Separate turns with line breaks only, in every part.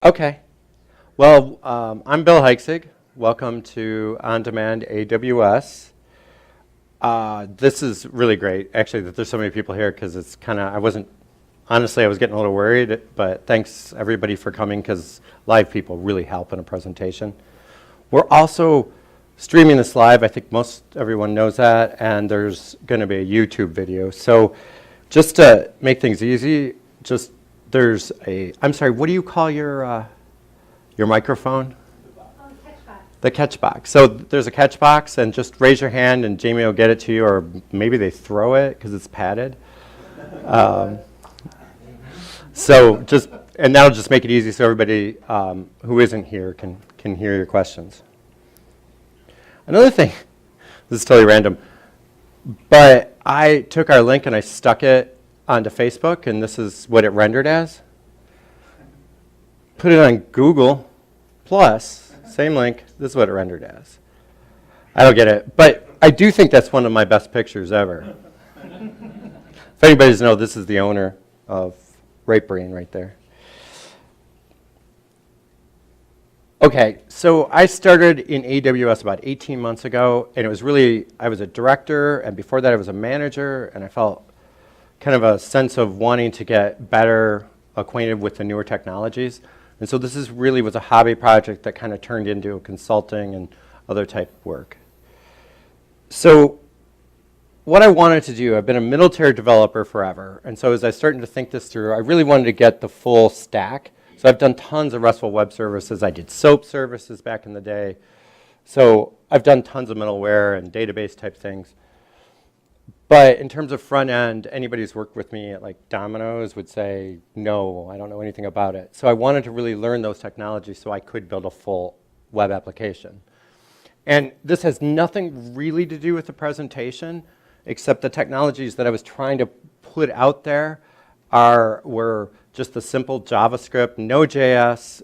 Okay. Well, I'm Bill Heitzeg. Welcome to On-Demand AWS. This is really great, actually, that there's so many people here because it's kind of, honestly, I was getting a little worried, but thanks everybody for coming because live people really help in a presentation. We're also streaming this live. I think most everyone knows that, and there's going to be a YouTube video. So just to make things easy, there's a, I'm sorry, what do you call your microphone?
Catch box.
The catch box. So there's a catch box, and just raise your hand, and Jamie will get it to you, or maybe they throw it because it's padded. And that'll just make it easy so everybody who isn't here can hear your questions. Another thing, this is totally random, but I took our link and I stuck it onto Facebook, and this is what it rendered as. Put it on Google Plus, same link, this is what it rendered as. I don't get it, but I do think that's one of my best pictures ever. If anybody doesn't know, this is the owner of RateBrain right there. Okay, so I started in AWS about 18 months ago, and it was really, I was a director, and before that I was a manager, and I felt kind of a sense of wanting to get better acquainted with the newer technologies. And so this was a hobby project that kind of turned into consulting and other type work. So what I wanted to do, I've been a military developer forever, and so as I started to think this through, I really wanted to get the full stack. So I've done tons of RESTful web services. I did SOAP services back in the day. So I've done tons of middleware and database type things. But in terms of front end, anybody who's worked with me at like Domino's would say, no, I don't know anything about it. So I wanted to really learn those technologies so I could build a full web application. And this has nothing really to do with the presentation, except the technologies that I was trying to put out there were just the simple JavaScript, Nodejs,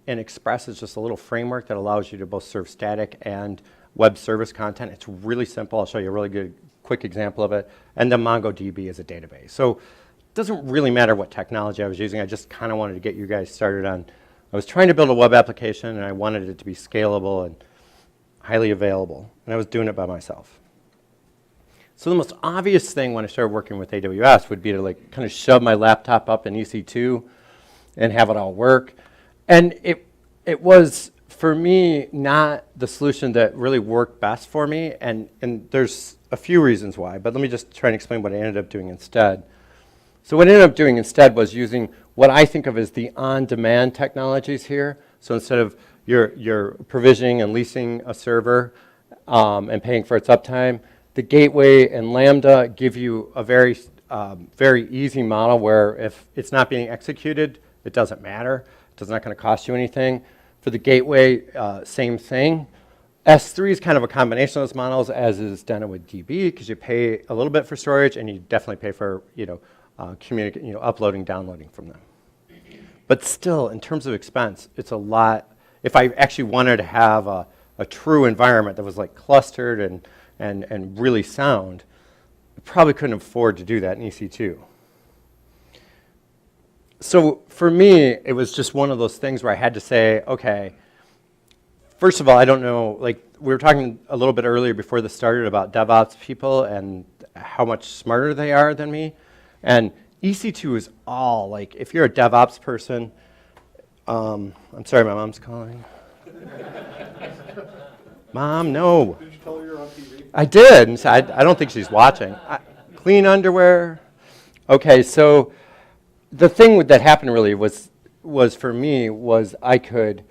and Express is just a little framework that allows you to both serve static and web service content. It's really simple. I'll show you a really quick example of it. And then mongo DB is a database. So it doesn't really matter what technology I was using. I just kind of wanted to get you guys started on. I was trying to build a web application, and I wanted it to be scalable and highly available. And I was doing it by myself. So the most obvious thing when I started working with AWS would be to like kind of shove my laptop up in EC2 and have it all work. And it was, for me, not the solution that really worked best for me. And there's a few reasons why, but let me just try and explain what I ended up doing instead. So what I ended up doing instead was using what I think of as the on-demand technologies here. So instead of your provisioning and leasing a server and paying for its uptime, the gateway and Lambda give you a very easy model where if it's not being executed, it doesn't matter. It's not going to cost you anything. For the gateway, same thing. S3 is kind of a combination of those models, as is Dynamo DB, because you pay a little bit for storage, and you definitely pay for uploading, downloading from them. But still, in terms of expense, it's a lot. If I actually wanted to have a true environment that was like clustered and really sound, I probably couldn't afford to do that in EC2. So for me, it was just one of those things where I had to say, okay, first of all, I don't know, like we were talking a little bit earlier before this started about DevOps people and how much smarter they are than me. And EC2 is all, like, if you're a DevOps person, I'm sorry, my mom's calling. Mom, no.
Did you tell her you're on TV?
I did. I don't think she's watching. Clean underwear. Okay, so the thing that happened really was for me was I could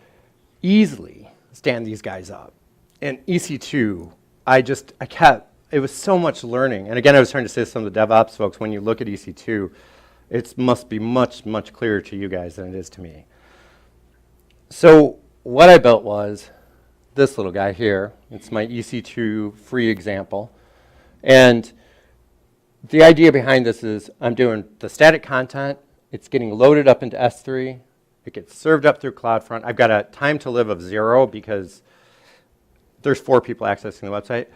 easily stand these guys up. And EC2, it was so much learning. And again, I was trying to say to some of the DevOps folks, when you look at EC2, it must be much, much clearer to you guys than it is to me. So what I built was this little guy here. It's my EC2 free example. And the idea behind this is I'm doing the static content. It's getting loaded up into S3. It gets served up through CloudFront. I've got a time to live of 0 because there's 4 people accessing the website.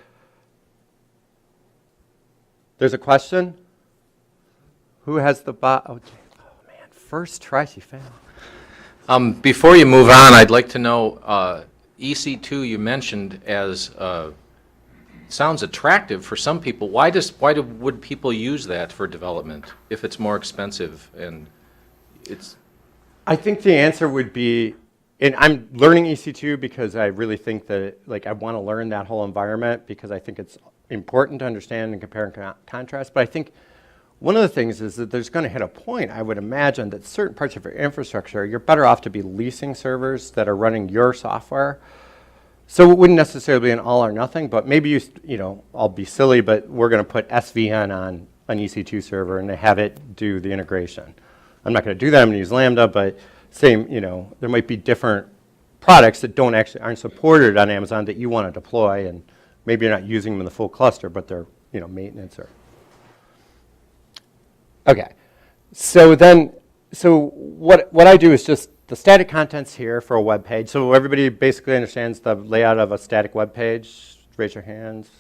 There's a question? Who has the bot? Oh man, first try she failed.
Before you move on, I'd like to know, EC2 you mentioned as sounds attractive for some people. Would people use that for development if it's more expensive and it's?
I think the answer would be, and I'm learning EC2 because I really think that I want to learn that whole environment because I think it's important to understand and compare and contrast. But I think one of the things is that there's going to hit a point, I would imagine, that certain parts of your infrastructure, you're better off to be leasing servers that are running your software. So it wouldn't necessarily be an all or nothing, but maybe I'll be silly, but we're going to put SVN on an EC2 server and have it do the integration. I'm not going to do that. I'm going to use Lambda, but same, there might be different products that aren't supported on Amazon that you want to deploy, and maybe you're not using them in the full cluster, but they're maintenance or. Okay, so what I do is just the static contents here for a web page. So everybody basically understands the layout of a static web page. Raise your hands.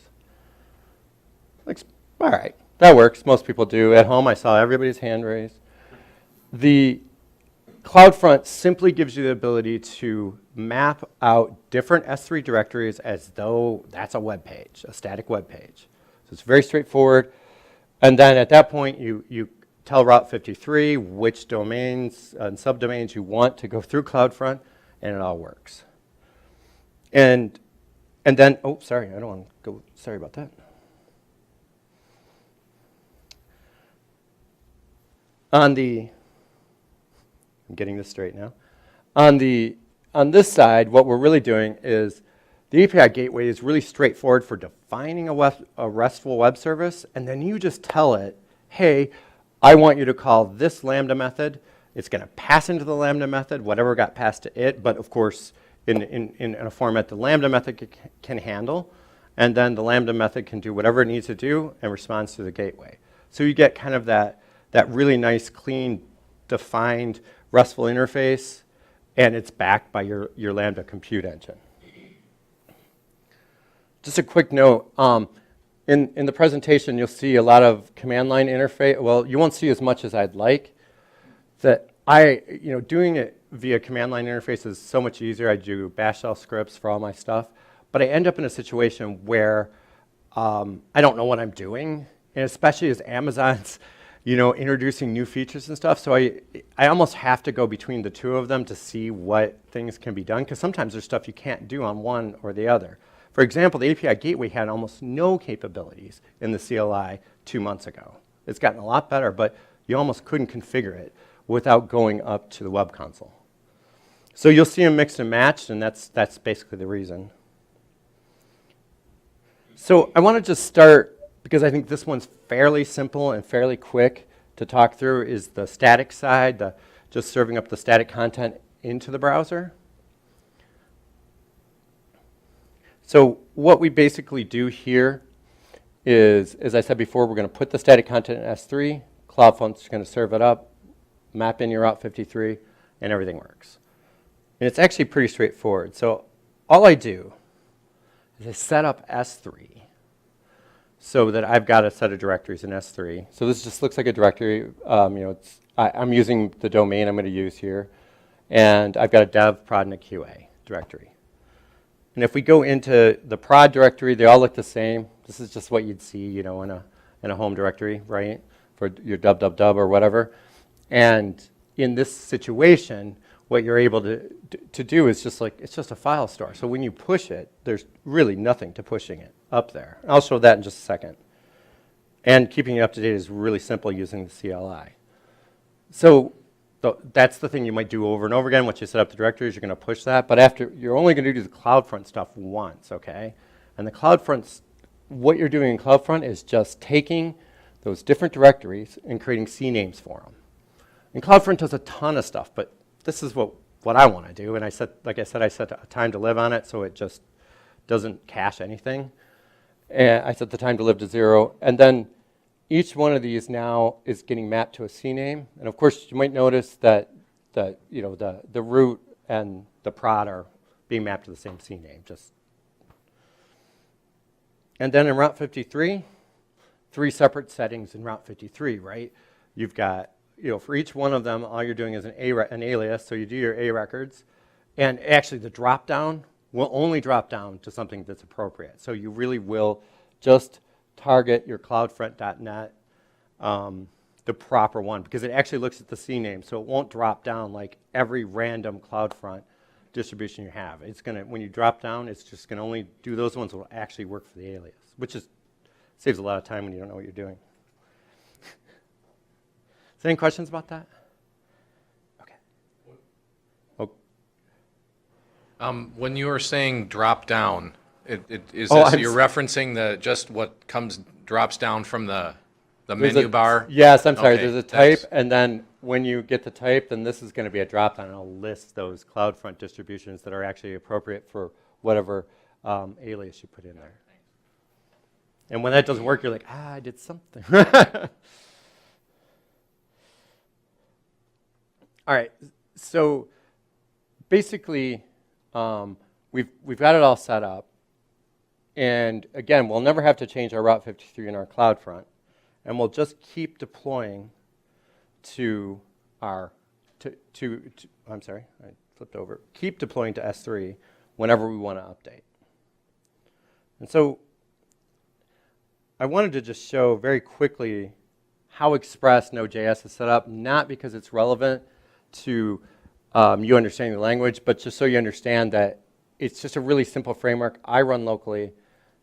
All right, that works. Most people do. At home, I saw everybody's hand raised. The CloudFront simply gives you the ability to map out different S3 directories as though that's a web page, a static web page. So it's very straightforward. And then at that point, you tell Route 53 which domains and subdomains you want to go through CloudFront, and it all works. And then, oh, sorry, I don't want to go, sorry about that. I'm getting this straight now. On this side, what we're really doing is the API gateway is really straightforward for defining a RESTful web service, and then you just tell it, hey, I want you to call this Lambda method. It's going to pass into the Lambda method, whatever got passed to it, but of course, in a format the Lambda method can handle, and then the Lambda method can do whatever it needs to do and responds to the gateway. So you get kind of that really nice, clean, defined RESTful interface, and it's backed by your Lambda compute engine. Just a quick note, in the presentation you'll see a lot of command line interface. Well, you won't see as much as I'd like. Doing it via command line interface is so much easier. I do bash shell scripts for all my stuff, but I end up in a situation where I don't know what I'm doing, and especially as Amazon's introducing new features and stuff. So I almost have to go between the two of them to see what things can be done, because sometimes there's stuff you can't do on one or the other. For example, the API gateway had almost no capabilities in the CLI 2 months ago. It's gotten a lot better, but you almost couldn't configure it without going up to the web console. So you'll see them mixed and matched, and that's basically the reason. So I want to just start, because I think this one's fairly simple and fairly quick to talk through, is the static side, just serving up the static content into the browser. So what we basically do here is, as I said before, we're going to put the static content in S3, CloudFront's going to serve it up, map in your Route 53, and everything works. And it's actually pretty straightforward. So all I do is I set up S3 so that I've got a set of directories in S3. So this just looks like a directory. I'm using the domain I'm going to use here. And I've got a dev, prod, and a QA directory. And if we go into the prod directory, they all look the same. This is just what you'd see, in a home directory, right, for your www or whatever. And in this situation, what you're able to do is it's just a file store. So when you push it, there's really nothing to pushing it up there. I'll show that in just a second. And keeping it up to date is really simple using the CLI. So that's the thing you might do over and over again. Once you set up the directories, you're going to push that. But after, you're only going to do the CloudFront stuff once, okay? And the CloudFront, what you're doing in CloudFront is just taking those different directories and creating CNAMEs for them. And CloudFront does a ton of stuff, but this is what I want to do. And I set a time to live on it, so it just doesn't cache anything. And I set the time to live to 0. And then each one of these now is getting mapped to a CNAME. And of course, you might notice that the root and the prod are being mapped to the same CNAME. And then in Route 53, 3 separate settings in Route 53, right? You've got for each one of them, all you're doing is an alias. So you do your A records, and actually the drop down will only drop down to something that's appropriate. So you really will just target your CloudFront.net, the proper one, because it actually looks at the CNAME, so it won't drop down like every random CloudFront distribution you have. It's gonna, when you drop down, it's just gonna only do those ones that will actually work for the alias, which is saves a lot of time when you don't know what you're doing. Is there any questions about that? Okay. Oh.
When you were saying drop down, you're referencing just what drops down from the menu bar?
Yes, I'm sorry.
Okay,
There's a type, and then when you get the type, then this is going to be a drop down, and I'll list those CloudFront distributions that are actually appropriate for whatever alias you put in there. And when that doesn't work, you're like, I did something. All right, so basically, we've got it all set up. And again, we'll never have to change our Route 53 in our CloudFront. And we'll just keep deploying to our, I'm sorry, I flipped over. Keep deploying to S3 whenever we want to update. And so I wanted to just show very quickly how Express Node.js is set up, not because it's relevant to you understanding the language, but just so you understand that it's just a really simple framework. I run locally,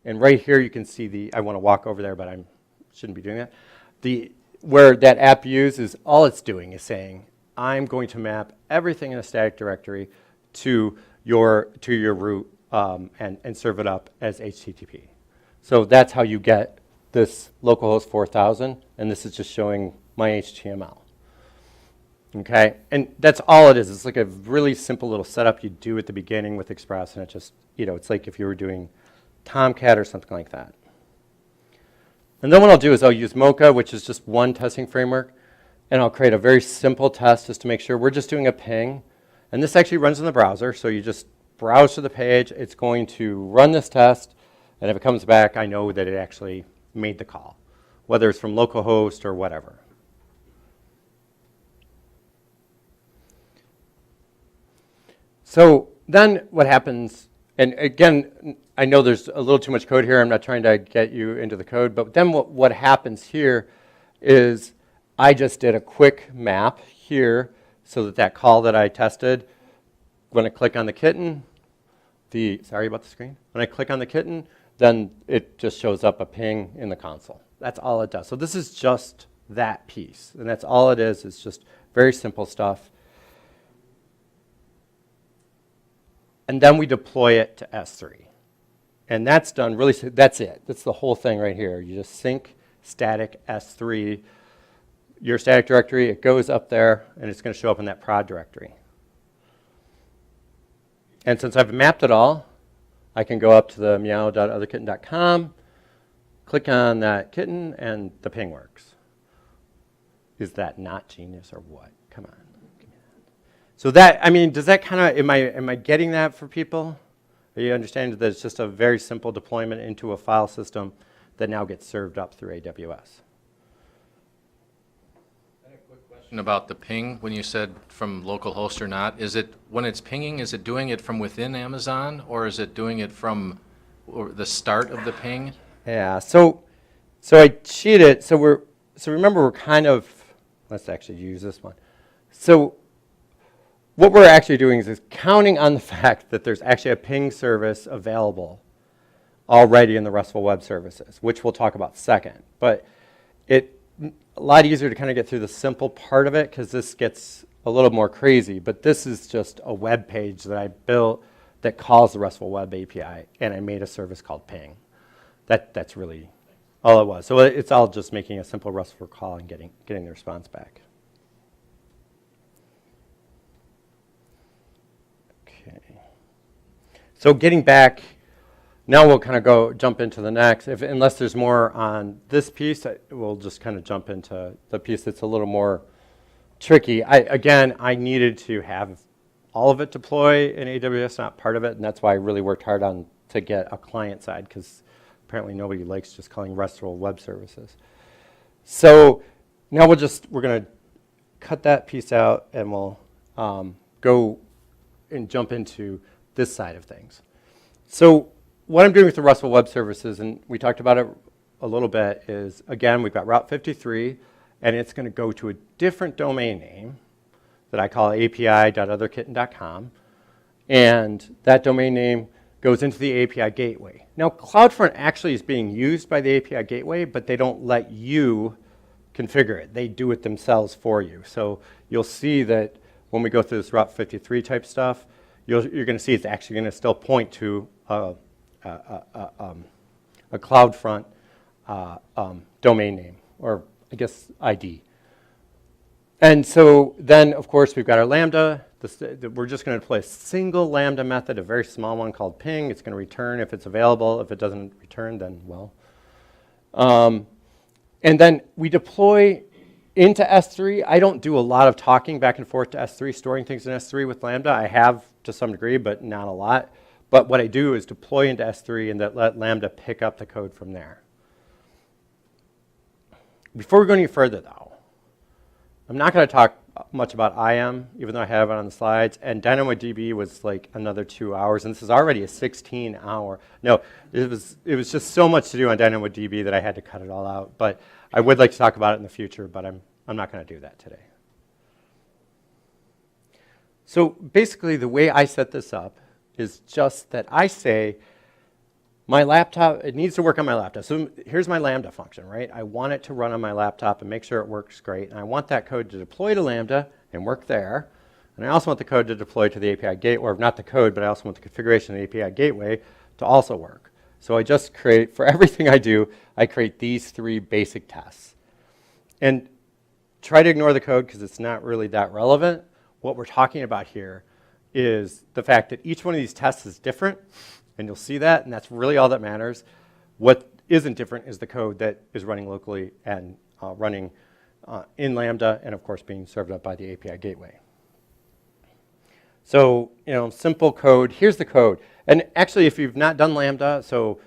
and right here you can see I want to walk over there, but I shouldn't be doing that. Where that app views is all it's doing is saying, I'm going to map everything in a static directory to your root and serve it up as HTTP. So that's how you get this localhost 4000, and this is just showing my HTML. Okay, and that's all it is. It's like a really simple little setup you do at the beginning with Express, and it just, it's like if you were doing Tomcat or something like that. And then what I'll do is I'll use Mocha, which is just one testing framework, and I'll create a very simple test just to make sure we're just doing a ping. And this actually runs in the browser, so you just browse to the page. It's going to run this test, and if it comes back, I know that it actually made the call, whether it's from localhost or whatever. So then what happens, and again, I know there's a little too much code here. I'm not trying to get you into the code, but then what happens here is I just did a quick map here so that call that I tested, when I click on the kitten, sorry about the screen. When I click on the kitten, then it just shows up a ping in the console. That's all it does. So this is just that piece, and that's all it is. It's just very simple stuff. And then we deploy it to S3. And that's done really, that's it. That's the whole thing right here. You just sync static S3, your static directory, it goes up there, and it's going to show up in that prod directory. And since I've mapped it all, I can go up to the meow.otherkitten.com, click on that kitten, and the ping works. Is that not genius or what? Come on. So that, I mean, does that kind of, am I getting that for people? Are you understanding that it's just a very simple deployment into a file system that now gets served up through AWS?
I had a quick question about the ping. When you said from localhost or not, is it, when it's pinging, is it doing it from within Amazon, or is it doing it from the start of the ping?
Yeah, so I cheated. So remember we're kind of, let's actually use this one. So what we're actually doing is counting on the fact that there's actually a ping service available already in the RESTful web services, which we'll talk about second. But it's a lot easier to kind of get through the simple part of it because this gets a little more crazy. But this is just a web page that I built that calls the RESTful web API, and I made a service called ping. That's really all it was. So it's all just making a simple RESTful call and getting the response back. So getting back, now we'll kind of jump into the next. Unless there's more on this piece, we'll just kind of jump into the piece that's a little more tricky. Again, I needed to have all of it deploy in AWS, not part of it, and that's why I really worked hard to get a client side, because apparently nobody likes just calling RESTful web services. So now we're going to cut that piece out and we'll go and jump into this side of things. So what I'm doing with the RESTful Web Services, and we talked about it a little bit, is, again, we've got Route 53, and it's going to go to a different domain name that I call api.otherkitten.com, and that domain name goes into the API gateway. Now, CloudFront actually is being used by the API gateway, but they don't let you configure it. They do it themselves for you. So you'll see that when we go through this Route 53 type stuff, you're going to see it's actually going to still point to a CloudFront domain name, or I guess ID. And so then, of course, we've got our Lambda. We're just going to deploy a single Lambda method, a very small one called ping. It's going to return if it's available. If it doesn't return, then well. And then we deploy into S3. I don't do a lot of talking back and forth to S3, storing things in S3 with Lambda. I have to some degree, but not a lot. But what I do is deploy into S3 and let Lambda pick up the code from there. Before we go any further, though, I'm not going to talk much about IAM, even though I have it on the slides. And Dynamo DB was like another 2 hours, and this is already a 16-hour. No, it was just so much to do on Dynamo DB that I had to cut it all out. But I would like to talk about it in the future, but I'm not going to do that today. So basically, the way I set this up is just that I say, my laptop, it needs to work on my laptop. So here's my Lambda function, right? I want it to run on my laptop and make sure it works great. And I want that code to deploy to Lambda and work there. And I also want the code to deploy to the API gateway, or not the code, but I also want the configuration of the API gateway to also work. So I just create, for everything I do, I create these 3 basic tests. And try to ignore the code because it's not really that relevant. What we're talking about here is the fact that each one of these tests is different. And you'll see that, and that's really all that matters. What isn't different is the code that is running locally and running in Lambda, and of course being served up by the API gateway. So, simple code. Here's the code. And actually, if you've not done Lambda, so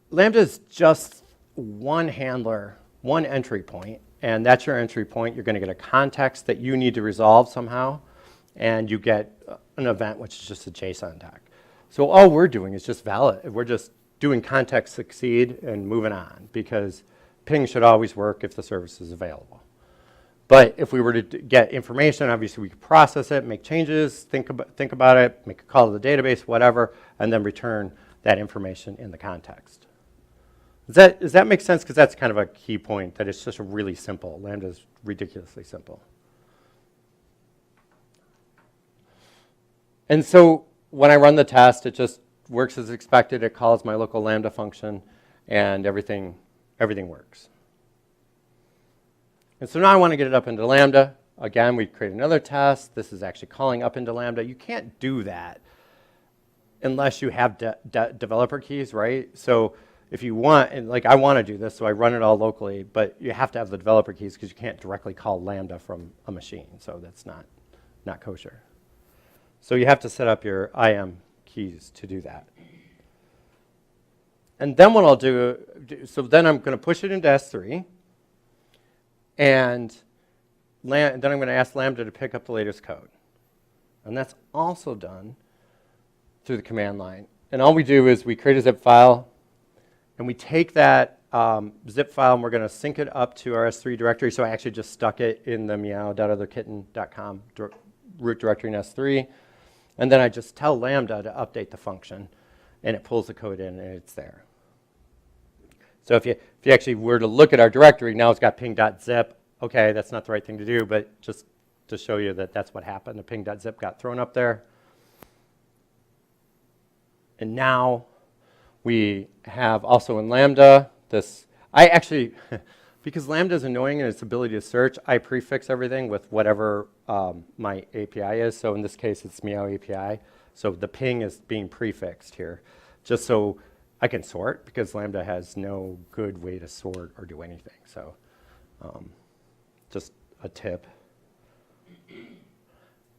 Lambda is just one handler, one entry point, and that's your entry point. You're going to get a context that you need to resolve somehow, and you get an event, which is just a JSON tag. So all we're doing is just valid. We're just doing context succeed and moving on, because ping should always work if the service is available. But if we were to get information, obviously we could process it, make changes, think about it, make a call to the database, whatever, and then return that information in the context. Does that make sense? Because that's kind of a key point, that it's just really simple. Lambda is ridiculously simple. And so when I run the test, it just works as expected. It calls my local Lambda function, and everything works. And so now I want to get it up into Lambda. Again, we create another test. This is actually calling up into Lambda. You can't do that unless you have developer keys, right? So if you want, and like I want to do this, so I run it all locally, but you have to have the developer keys because you can't directly call Lambda from a machine. So that's not kosher. So you have to set up your IAM keys to do that. And then what I'll do, so then I'm going to push it into S3, and then I'm going to ask Lambda to pick up the latest code. And that's also done through the command line. And all we do is we create a zip file, and we take that zip file, and we're going to sync it up to our S3 directory. So I actually just stuck it in the meow.otherkitten.com root directory in S3. And then I just tell Lambda to update the function, and it pulls the code in, and it's there. So if you actually were to look at our directory, now it's got ping.zip. Okay, that's not the right thing to do, but just to show you that that's what happened. The ping.zip got thrown up there. And now we have also in Lambda this. I actually, because Lambda is annoying in its ability to search, I prefix everything with whatever my API is. So in this case, it's Meow API. So the ping is being prefixed here, just so I can sort, because Lambda has no good way to sort or do anything. So just a tip.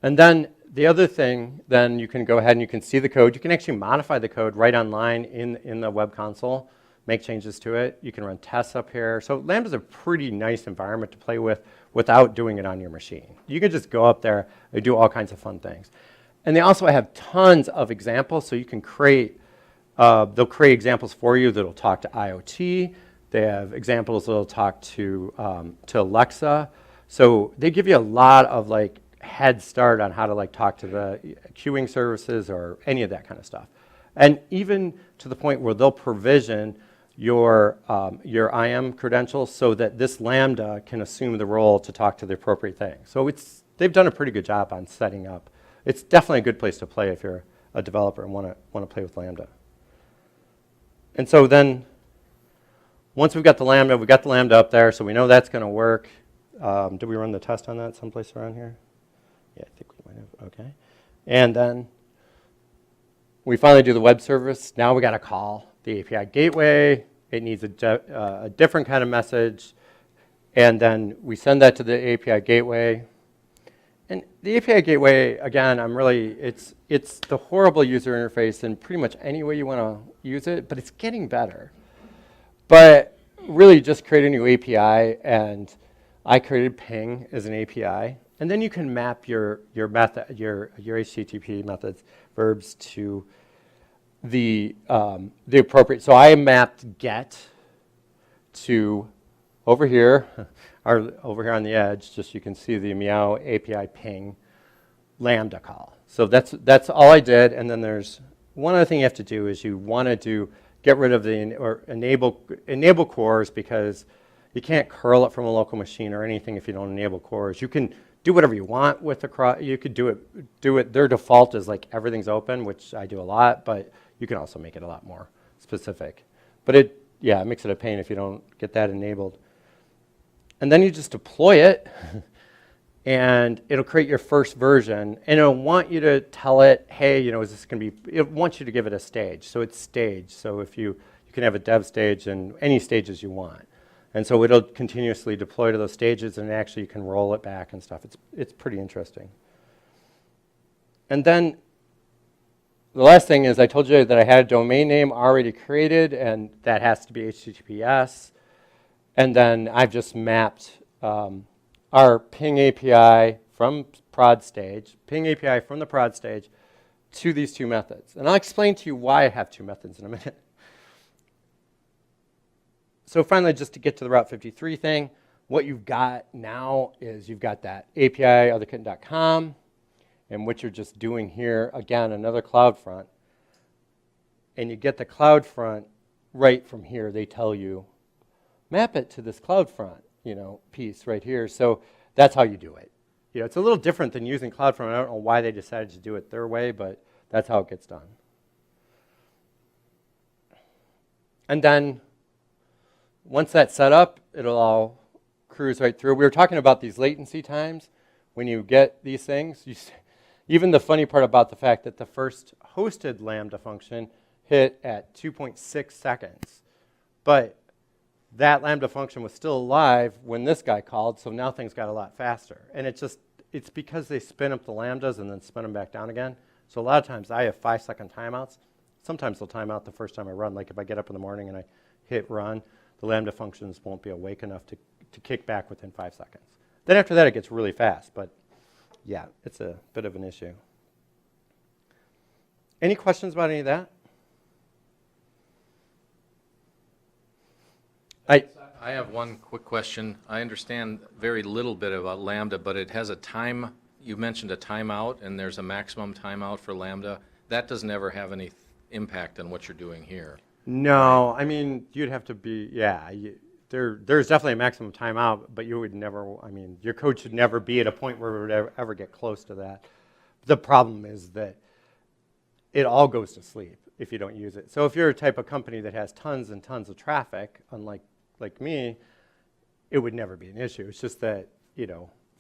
And then the other thing, then you can go ahead and you can see the code. You can actually modify the code right online in the web console, make changes to it. You can run tests up here. So Lambda's a pretty nice environment to play with. without doing it on your machine. You can just go up there and do all kinds of fun things. And they also have tons of examples, so you can create, they'll create examples for you that'll talk to IoT. They have examples that'll talk to Alexa. So they give you a lot of like head start on how to like talk to the queuing services or any of that kind of stuff. And even to the point where they'll provision your IAM credentials so that this Lambda can assume the role to talk to the appropriate thing. So they've done a pretty good job on setting up. It's definitely a good place to play if you're a developer and want to play with Lambda. And so then, once we've got the Lambda up there, so we know that's going to work. Did we run the test on that someplace around here? Yeah, I think we might have. Okay. And then we finally do the web service. Now we got to call the API gateway. It needs a different kind of message. And then we send that to the API gateway. And the API gateway, again, it's the horrible user interface in pretty much any way you want to use it, but it's getting better. But really just create a new API, and I created ping as an API. And then you can map your method, your HTTP methods, verbs to the appropriate. So I mapped get to over here, over here on the edge, just you can see the meow API ping Lambda call. So that's all I did. And then there's one other thing you have to do is you want to get rid of or enable cores, because you can't curl it from a local machine or anything if you don't enable cores. You can do whatever you want with the you could do it. Their default is like everything's open, which I do a lot, but you can also make it a lot more specific. But it makes it a pain if you don't get that enabled. And then you just deploy it, and it'll create your first version, and it'll want you to tell it, hey, is this going to be, it wants you to give it a stage. So it's staged. So if you can have a dev stage and any stages you want. And so it'll continuously deploy to those stages, and actually you can roll it back and stuff. It's pretty interesting. And then the last thing is I told you that I had a domain name already created, and that has to be HTTPS. And then I've just mapped our ping API from prod stage, ping API from the prod stage to these two methods. And I'll explain to you why I have two methods in a minute. So finally, just to get to the Route 53 thing, what you've got now is you've got that API otherkitten.com, and what you're just doing here, again, another CloudFront. And you get the CloudFront right from here. They tell you, map it to this CloudFront, piece right here. So that's how you do it. It's a little different than using CloudFront. I don't know why they decided to do it their way, but that's how it gets done. And then once that's set up, it'll all cruise right through. We were talking about these latency times. When you get these things, even the funny part about the fact that the first hosted Lambda function hit at 2.6 seconds. But that Lambda function was still alive when this guy called, so now things got a lot faster. And it's because they spin up the Lambdas and then spin them back down again. So a lot of times I have 5-second timeouts. Sometimes they'll time out the first time I run. Like if I get up in the morning and I hit run, the Lambda functions won't be awake enough to kick back within 5 seconds. Then after that, it gets really fast. But yeah, it's a bit of an issue. Any questions about any of that?
I have one quick question. I understand very little bit about Lambda, but it has a time. You mentioned a timeout, and there's a maximum timeout for Lambda. That doesn't ever have any impact on what you're doing here.
No, I mean, you'd have to be, there's definitely a maximum timeout, but you would never, your code should never be at a point where it would ever get close to that. The problem is that it all goes to sleep if you don't use it. So if you're a type of company that has tons and tons of traffic, unlike me, it would never be an issue. It's just that,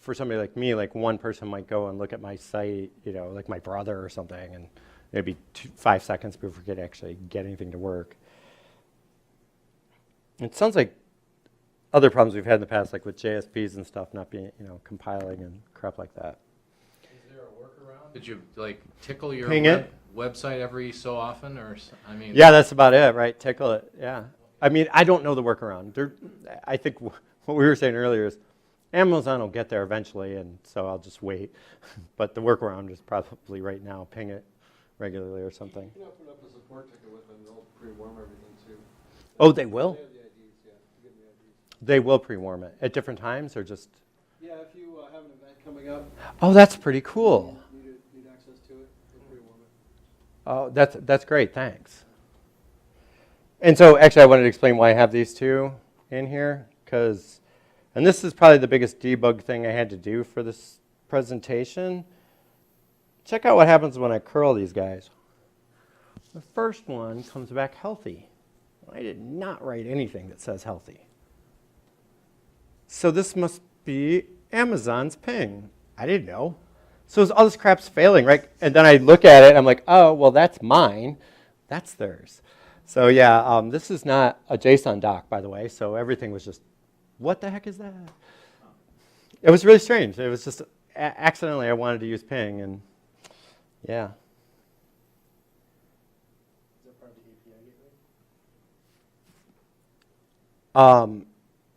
for somebody like me, like one person might go and look at my site, like my brother or something, and maybe 5 seconds before we could actually get anything to work. It sounds like other problems we've had in the past, like with JSPs and stuff not being, compiling and crap like that.
Is there a workaround? Did you tickle your website every so often, or
Yeah, that's about it, right? Tickle it. Yeah. I don't know the workaround. I think what we were saying earlier is Amazon will get there eventually, and so I'll just wait. But the workaround is probably right now, ping it regularly or something.
You can open up a support ticket with them, they'll pre-warm everything too.
Oh, they will?
They have the IDs, yeah. You get the IDs.
They will pre-warm it at different times or just?
Yeah, if you have an event coming up,
Oh, that's pretty cool.
need access to it, they'll pre-warm it.
Oh, that's great, thanks. And so actually I wanted to explain why I have these two in here, and this is probably the biggest debug thing I had to do for this presentation. Check out what happens when I curl these guys. The first one comes back healthy. I did not write anything that says healthy. So this must be Amazon's ping. I didn't know. So all this crap's failing, right? And then I look at it, and I'm like, oh, well, that's mine. That's theirs. So yeah, this is not a JSON doc, by the way, so everything was just, what the heck is that? It was really strange. It was just accidentally I wanted to use ping, and yeah.
Is that part of the API gateway?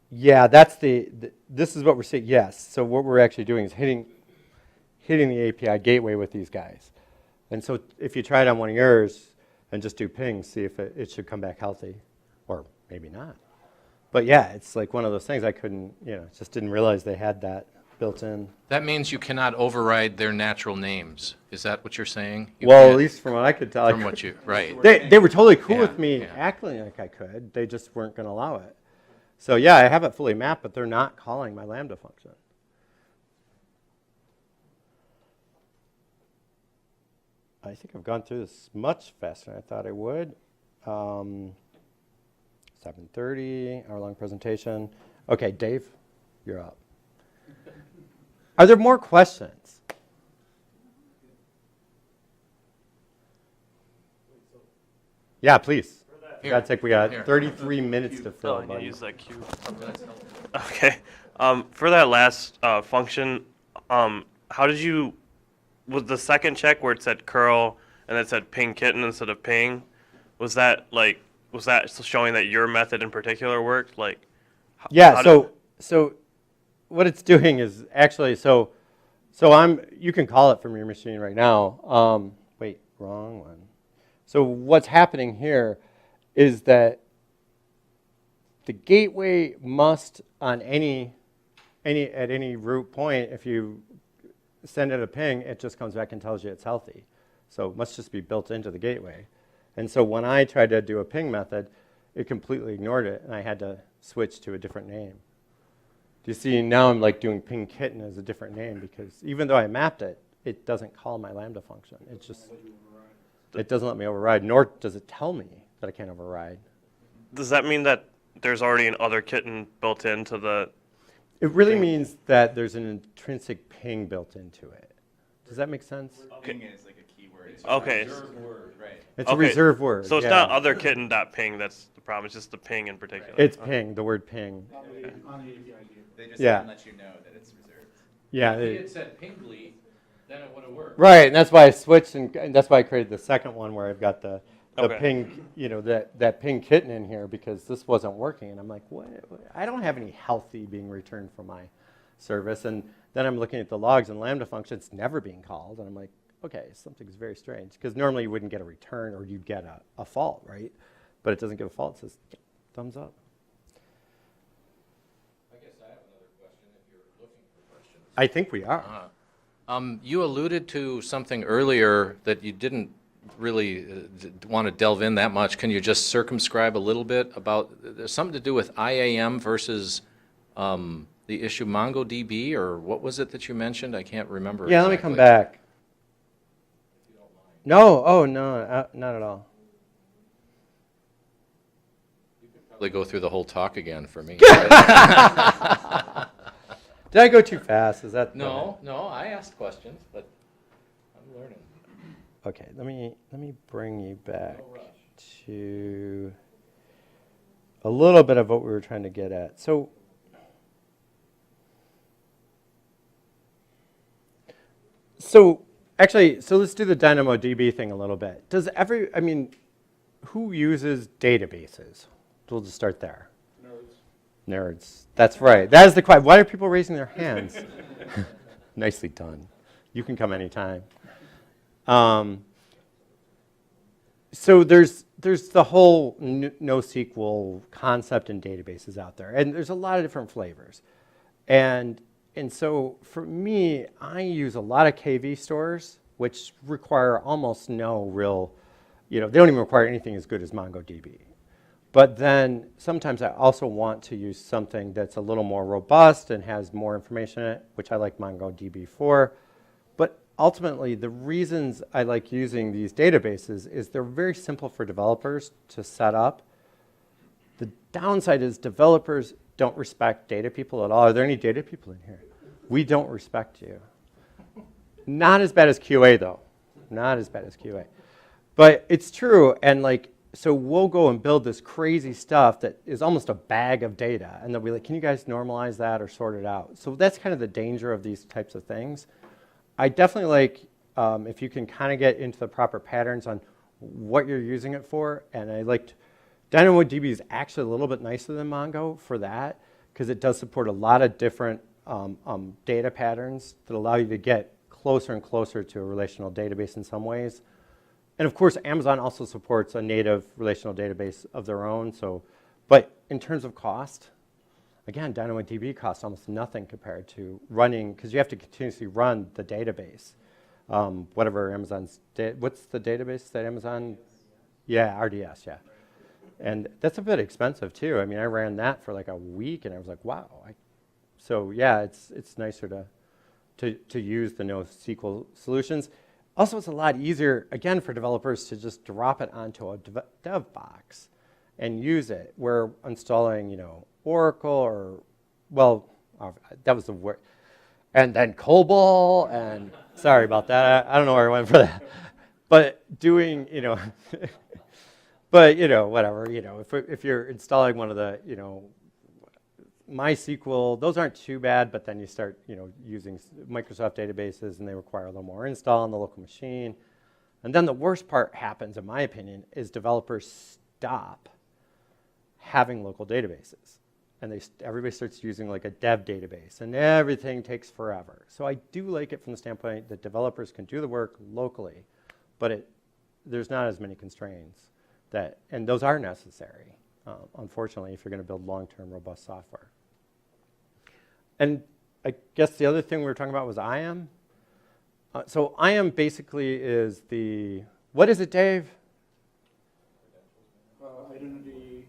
Yeah, that's this is what we're seeing, yes. So what we're actually doing is hitting the API gateway with these guys. And so if you try it on one of yours and just do ping, see if it should come back healthy, or maybe not. But yeah, it's like one of those things I couldn't, just didn't realize they had that built in.
That means you cannot override their natural names. Is that what you're saying? You
Well,
can't-
at least from what I could tell.
From what you, right.
They were totally cool
Yeah,
with me
yeah.
acting like I could. They just weren't going to allow it. So yeah, I have it fully mapped, but they're not calling my Lambda function. I think I've gone through this much faster than I thought I would. 7:30, hour-long presentation. Okay, Dave, you're up. Are there more questions? Yeah, please.
Here.
We got
Here.
33 minutes to fill.
Oh, I need to
buddy.
use that cube. Okay. For that last function, how did you, was the second check where it said curl and it said ping kitten instead of ping, was that showing that your method in particular worked? Like,
Yeah,
how
so what it's doing is actually, you can call it from your machine right now. Wait, wrong one. So what's happening here is that the gateway must, on at any root point, if you send it a ping, it just comes back and tells you it's healthy. So it must just be built into the gateway. And so when I tried to do a ping method, it completely ignored it, and I had to switch to a different name. Do you see, now I'm like doing ping kitten as a different name, because even though I mapped it, it doesn't call my Lambda function. It doesn't let me override, nor does it tell me that I can't override.
does that mean that there's already an other kitten built into the?
It really means that there's an intrinsic ping built into it. Does that make sense?
Ping is like a keyword. It's
Okay.
a reserved word, right?
It's a
Okay,
reserved word.
So it's
yeah.
not other kitten.ping that's the problem. It's just the ping in particular.
It's ping, the word ping.
On the API gateway.
They just
Yeah.
don't let you know that it's reserved.
Yeah.
If he had said pingly, then it would have worked.
Right, and that's why I switched, and that's why I created the second one where I've got the
Okay.
ping, that ping kitten in here, because this wasn't working. And I'm like, what? I don't have any healthy being returned from my service. And then I'm looking at the logs and Lambda function, it's never being called. And I'm like, okay, something's very strange. Because normally you wouldn't get a return, or you'd get a fault, right? But it doesn't give a fault, it says thumbs up.
I guess I have another question if you're looking for questions.
I think we are.
You alluded to something earlier that you didn't really want to delve in that much. Can you just circumscribe a little bit about, there's something to do with IAM versus the issue MongoDB, or what was it that you mentioned? I can't remember.
Yeah, let me come
exactly.
back. No, oh, no, not at all.
Probably go through the whole talk again for me.
Did I go too fast? Is that?
No, I asked questions, but I'm learning.
Okay, let me bring you back
No rush.
to a little bit of what we were trying to get at. So actually, let's do the Dynamo DB thing a little bit. Who uses databases? We'll just start there. Nerds. That's right. That is the question. Why are people raising their hands? Nicely done. You can come anytime. So there's the whole NoSQL concept in databases out there, and there's a lot of different flavors. And so for me, I use a lot of KV stores, which require almost no real, they don't even require anything as good as MongoDB. But then sometimes I also want to use something that's a little more robust and has more information in it, which I like MongoDB for. But ultimately, the reasons I like using these databases is they're very simple for developers to set up. The downside is developers don't respect data people at all. Are there any data people in here? We don't respect you. Not as bad as QA, though. Not as bad as QA. But it's true, and so we'll go and build this crazy stuff that is almost a bag of data, and they'll be like, can you guys normalize that or sort it out? So that's kind of the danger of these types of things. I definitely like if you can kind of get into the proper patterns on what you're using it for, and I liked Dynamo DB is actually a little bit nicer than Mongo for that, because it does support a lot of different data patterns that allow you to get closer and closer to a relational database in some ways. And of course, Amazon also supports a native relational database of their own. But in terms of cost, again, Dynamo DB costs almost nothing compared to running, because you have to continuously run the database. Whatever Amazon's, what's the database that Amazon? Yeah, RDS, yeah. And that's a bit expensive too. I mean, I ran that for like a week and I was like, wow. So yeah, it's nicer to use the NoSQL solutions. Also, it's a lot easier, again, for developers to just drop it onto a dev box and use it. We're installing, Oracle or, that was the word. And then COBOL, and sorry about that. I don't know where I went for that. But doing, whatever, if you're installing one of the, MySQL, those aren't too bad, but then you start, using Microsoft databases and they require a little more install on the local machine. And then the worst part happens, in my opinion, is developers stop having local databases. And everybody starts using like a dev database and everything takes forever. So I do like it from the standpoint that developers can do the work locally, but there's not as many constraints and those are necessary, unfortunately, if you're going to build long-term robust software. And I guess the other thing we were talking about was IAM. So IAM basically is what is it, Dave?
Identity.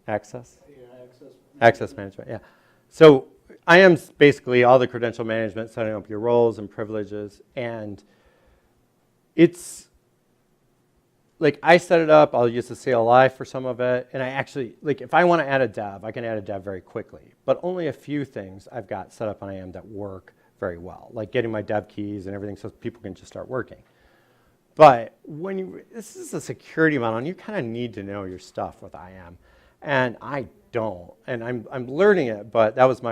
Access?
Yeah, access.
Access management, yeah. So IAM's basically all the credential management, setting up your roles and privileges. And it's, I set it up, I'll use the CLI for some of it, and I actually, if I want to add a dev, I can add a dev very quickly. But only a few things I've got set up on IAM that work very well, like getting my dev keys and everything so people can just start working. But this is a security model, and you kind of need to know your stuff with IAM. And I don't, and I'm learning it, but that was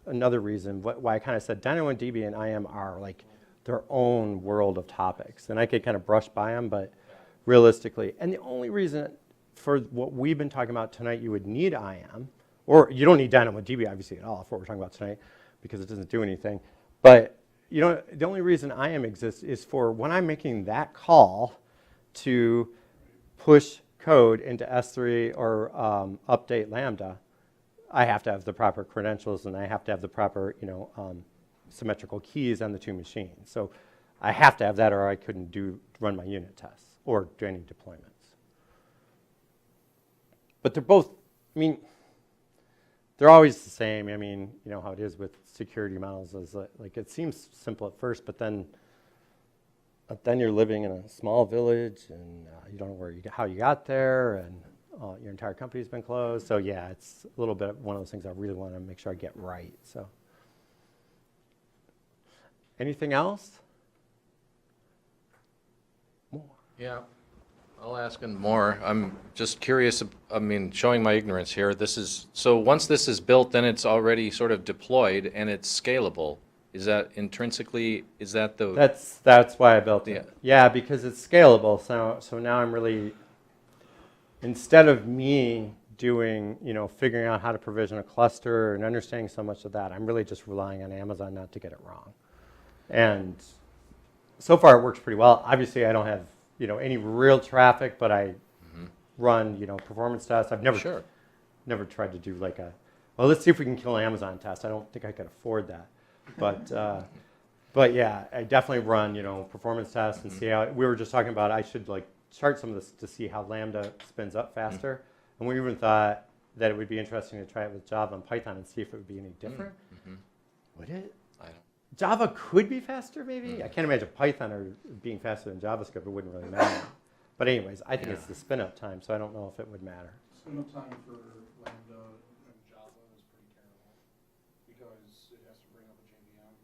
another reason why I kind of said Dynamo DB and IAM are like their own world of topics. And I could kind of brush by them, but realistically. And the only reason for what we've been talking about tonight you would need IAM, or you don't need Dynamo DB obviously at all for what we're talking about tonight because it doesn't do anything. But the only reason IAM exists is for when I'm making that call to push code into S3 or update Lambda, I have to have the proper credentials and I have to have the proper symmetrical keys on the two machines. So I have to have that or I couldn't run my unit tests or do any deployments. But they're both, they're always the same. You know how it is with security models is it seems simple at first, but then you're living in a small village and you don't know how you got there and your entire company's been closed. So yeah, it's a little bit one of those things I really want to make sure I get right. So anything else? More.
Yeah, I'll ask more. I'm just curious, showing my ignorance here, so once this is built, then it's already sort of deployed and it's scalable. Is that intrinsically,
That's why I built it. Yeah, because it's scalable. So now I'm really, instead of me doing, figuring out how to provision a cluster and understanding so much of that. I'm really just relying on Amazon not to get it wrong. And so far it works pretty well. Obviously I don't have, any real traffic, but I run, performance tests. I've never tried to do like well, let's see if we can kill an Amazon test. I don't think I could afford that. But yeah, I definitely run, performance tests and see how, we were just talking about I should like start some of this to see how Lambda spins up faster. And we even thought that it would be interesting to try it with Java and Python and see if it would be any different. Would it?
I don't.
Java could be faster, maybe. I can't imagine Python or being faster than JavaScript. It wouldn't really matter. But anyways, I think it's the spin-up time, so I don't know if it would matter.
Spin-up time for Lambda and Java is pretty terrible because it has to bring up a JVM.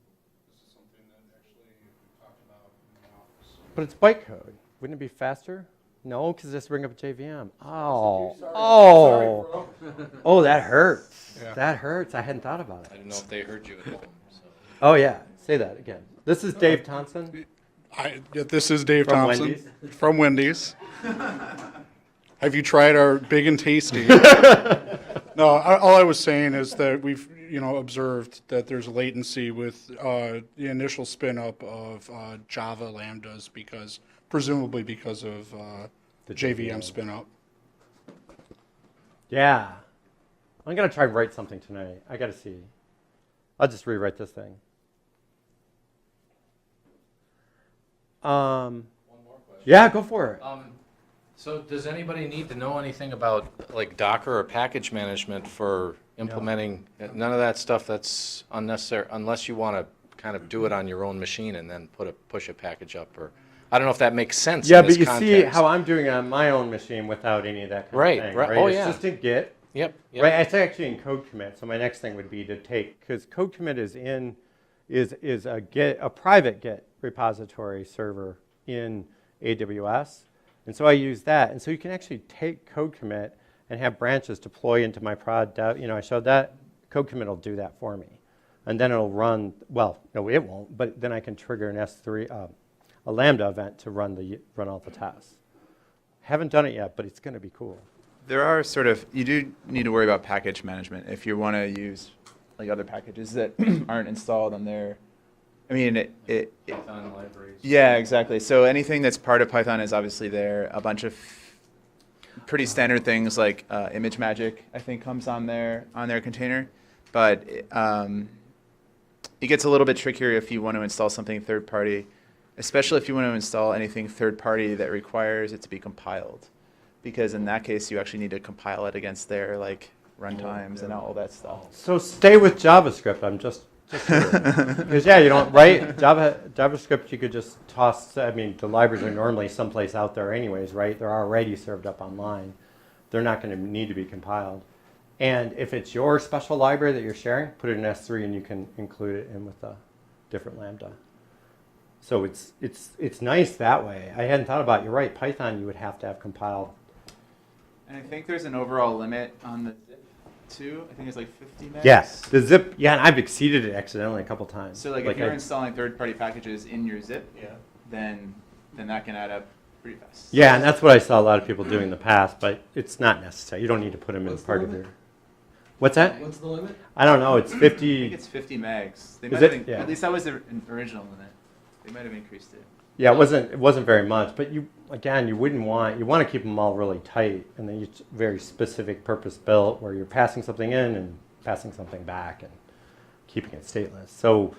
This is something that actually we talked about in the office.
But it's bytecode. Wouldn't it be faster? No, because it has to bring up a JVM. Oh, oh, that hurts.
Yeah.
That hurts. I hadn't thought about
I
it.
don't know if they heard you at home. So.
Oh yeah, say that again. This is Dave Thompson
This is Dave
from
Thompson
Wendy's.
from Wendy's. Have you tried our Big and Tasty? No, all I was saying is that we've observed that there's latency with the initial spin up of Java lambdas presumably because of
The
JVM spin up.
Yeah. I'm going to try and write something tonight. I got to see. I'll just rewrite this thing.
One more question.
Yeah, go for it.
So does anybody need to know anything about like Docker or package management for implementing? None of that stuff that's unnecessary unless you want to kind of do it on your own machine and then push a package up, or I don't know if that makes sense.
Yeah,
in
but
this
you
context.
see how I'm doing it on my own machine without any of that kind
Right,
of thing.
right. Oh,
It's
yeah.
just in Git.
Yep.
Right, it's actually in code commit. So my next thing would be to take, because code commit is a private Git repository server in AWS, and so I use that. And so you can actually take code commit and have branches deploy into my prod dev. I showed that code commit will do that for me, and then it'll run. Well, no, it won't. But then I can trigger an S3, a Lambda event to run all the tests. Haven't done it yet, but it's going to be cool.
There are you do need to worry about package management if you want to use like other packages that aren't installed on there. I mean,
Python libraries.
yeah, exactly. So anything that's part of Python is obviously there. A bunch of pretty standard things like image magic, I think, comes on their container. But it gets a little bit trickier if you want to install something third party, especially if you want to install anything third party that requires it to be compiled. Because in that case, you actually need to compile it against their like runtimes and all that stuff.
So stay with JavaScript. I'm just because you don't right JavaScript. You could just toss. I mean, the libraries are normally someplace out there, anyways, right? They're already served up online. They're not going to need to be compiled. And if it's your special library that you're sharing, put it in S3, and you can include it in with a different Lambda. So it's nice that way. I hadn't thought about it. You're right. Python, you would have to have compiled.
And I think there's an overall limit on the zip too. I think it's like 50 megs.
Yes, the zip. Yeah, and I've exceeded it accidentally a couple times.
So like if you're installing third-party packages in your zip, then that can add up pretty fast.
Yeah, and that's what I saw a lot of people doing in the past, but it's not necessary. You don't need to put them in part of your. What's that?
What's the limit?
I don't know. It's
I
50.
think it's 50 megs. They
Is
might
it?
have
Yeah.
At least that was the original limit. They might have increased it.
Yeah, it wasn't very much, but you want to keep them all really tight, and then it's very specific purpose built where you're passing something in and passing something back and keeping it stateless. So,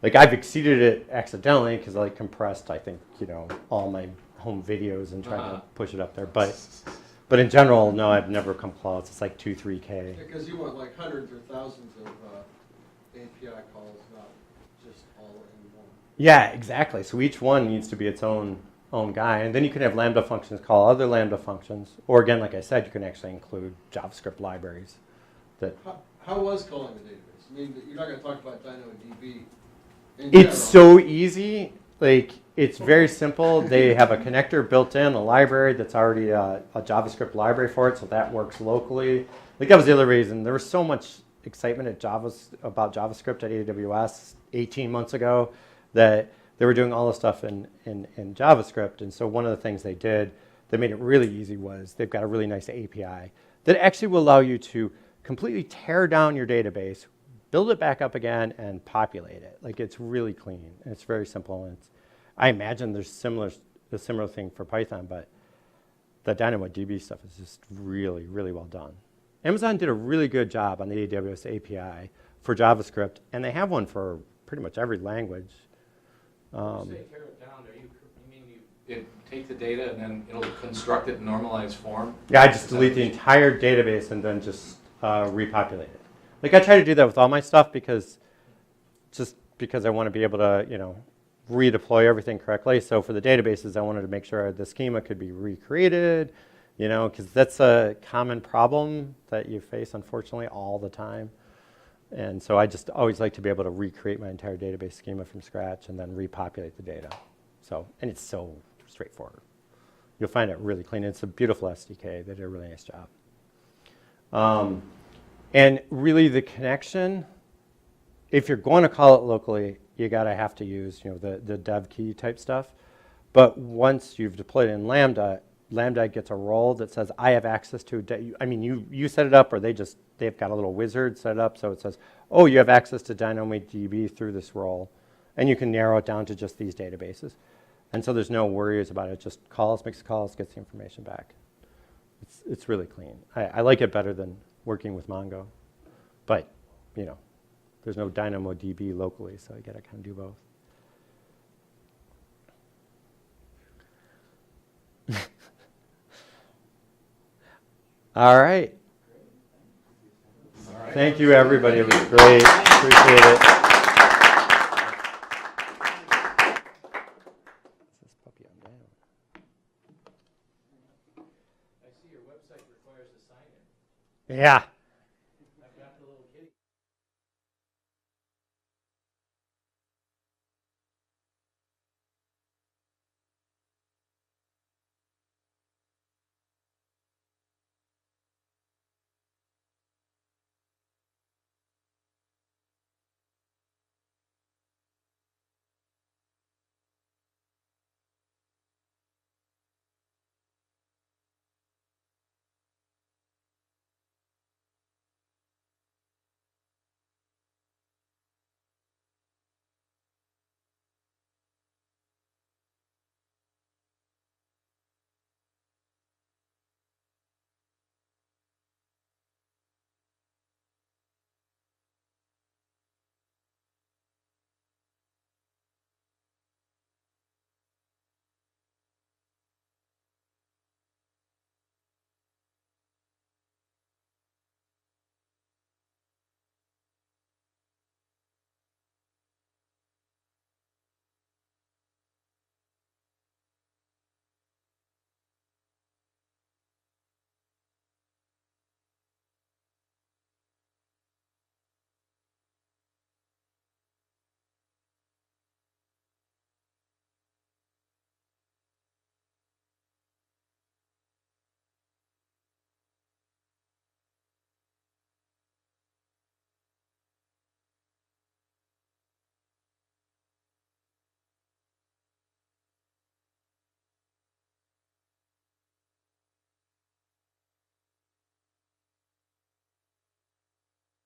like I've exceeded it accidentally because I compressed I think all my home videos and tried to push it up there, but in general, no, I've never come close. It's like 2-3K.
Because you want like hundreds or thousands of API calls, not just all in one.
Yeah, exactly. So each one needs to be its own guy, and then you can have Lambda functions call other Lambda functions, or again, like I said, you can actually include JavaScript libraries. That
How was calling the database? I mean, you're not going to talk about Dynamo DB.
it's so easy. Like it's very simple. They have a connector built in, a library that's already a JavaScript library for it, so that works locally. Like that was the other reason. There was so much excitement about JavaScript at AWS 18 months ago that they were doing all the stuff in JavaScript. And so one of the things they did that made it really easy was they've got a really nice API that actually will allow you to completely tear down your database, build it back up again, and populate it. Like, it's really clean, and it's very simple. And I imagine there's a similar thing for Python, but the Dynamo DB stuff is just really, really well done. Amazon did a really good job on the AWS API for JavaScript, and they have one for pretty much every language.
When you say tear it down, you mean you take the data and then it'll construct it in normalized form?
Yeah, I just delete the entire database and then just repopulate it. Like, I try to do that with all my stuff because I want to be able to, redeploy everything correctly. So for the databases, I wanted to make sure the schema could be recreated, because that's a common problem that you face, unfortunately, all the time. And so I just always like to be able to recreate my entire database schema from scratch and then repopulate the data. So, and it's so straightforward. You'll find it really clean. It's a beautiful SDK. They did a really nice job. And really the connection, if you're going to call it locally, you gotta have to use the dev key type stuff. But once you've deployed it in Lambda, Lambda gets a role that says, I have access to, you set it up, or they've got a little wizard set it up, so it says, oh, you have access to Dynamo DB through this role. And you can narrow it down to just these databases. And so there's no worries about it. Just makes calls, gets the information back. It's really clean. I like it better than working with Mongo. But, there's no Dynamo DB locally, so you gotta kind of do both. All right. Thank you, everybody. It was great. Appreciate it. This puppy on down.
I see your website requires a sign-in.
Yeah.